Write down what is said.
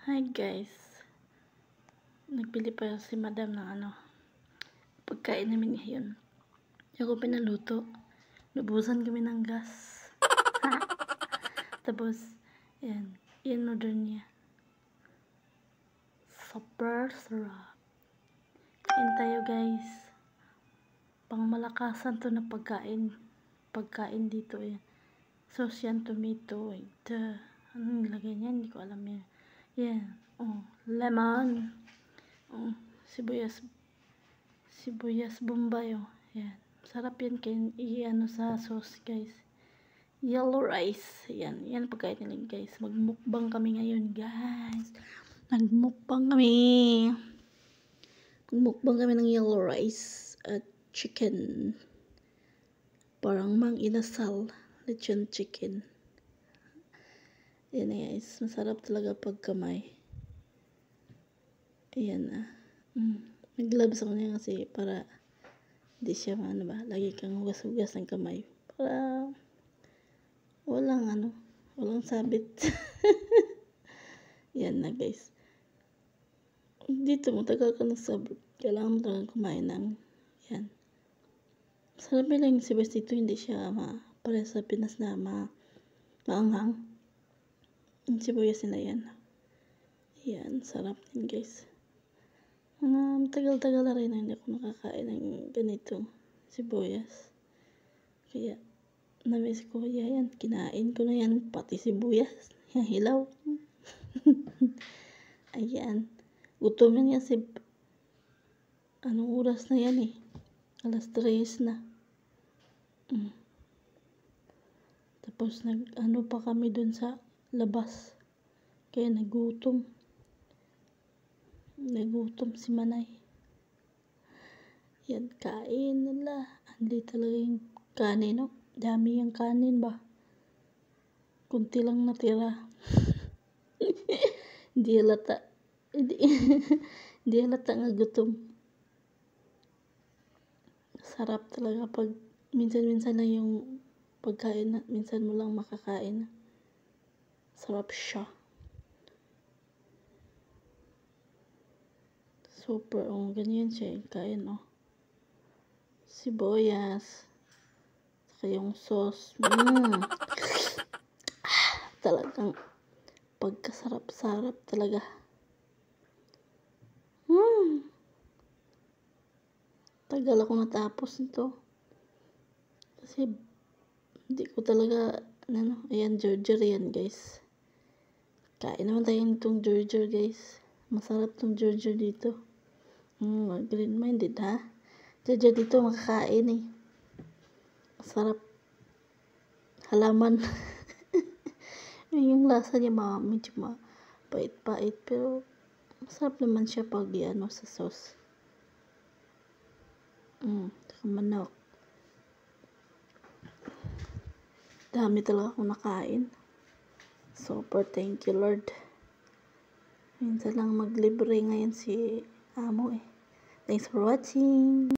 Hi guys, nagbili pa si madam ng pagkain namin ngayon. Ako pinaluto, nabusan kami ng gas. Tapos, yan order niya. Super sarap. Kain tayo guys. Pangmalakasan to na pagkain dito sauce yan, tomato, anong nilagay niya, hindi ko alam yan. Lemon, sibuyas bombay, yan. Sarap yan sa sauce guys. Yellow rice, yan pagkain nila guys. Magmukbang kami ngayon guys. Magmukbang kami ng yellow rice at chicken. Parang mang inasal, lechon chicken. Yan guys, masarap talaga pag kamay. Ayan Nag-gloves ako niya kasi para di siya lagi kang hugas-hugas ng kamay. Para walang sabit. Yan na guys. Dito matagal ka nagsabot. Kailangan mo talagang kumain ng yan. Sarap lang yung sibuyas dito, hindi siya para sa Pinas na maanghang. Yung sibuyas nila yan. Yan, sarap din guys. Tagal-tagal na rin na hindi ako nakakain ng ganitong sibuyas. Kaya, na-miss ko. Yan, kinain ko na yan. Pati sibuyas. Yan, hilaw. Ayan. Gutom yan kasi anong oras na yan 3:00 na. Tapos pa kami dun sa labas. Kaya nagutom si Manay. Yan, kain nila. Hindi talaga yung kanin, dami yung kanin ba. Kunti lang natira. Hindi halata nga gutom. Sarap talaga pag minsan-minsan lang yung pagkain na minsan mo lang makakain. Sarap siya. Super, ganyan siya yung kain, sibuyas, saka yung sauce. Talagang pagkasarap-sarap talaga. Tagal ako natapos nito. Kasi hindi ko talaga, ayan, Georgia yan guys. Kain naman tayo nitong Georgia guys. Masarap tong Georgia dito. Green-minded Georgia dito makakain Masarap. Halaman. Yung lasa niya medyo pait-pait, pero masarap naman siya pag sa sauce. Saka manok. Dami talaga akong nakain. Super, thank you Lord. Minsan lang maglibre ngayon si amo Thanks for watching.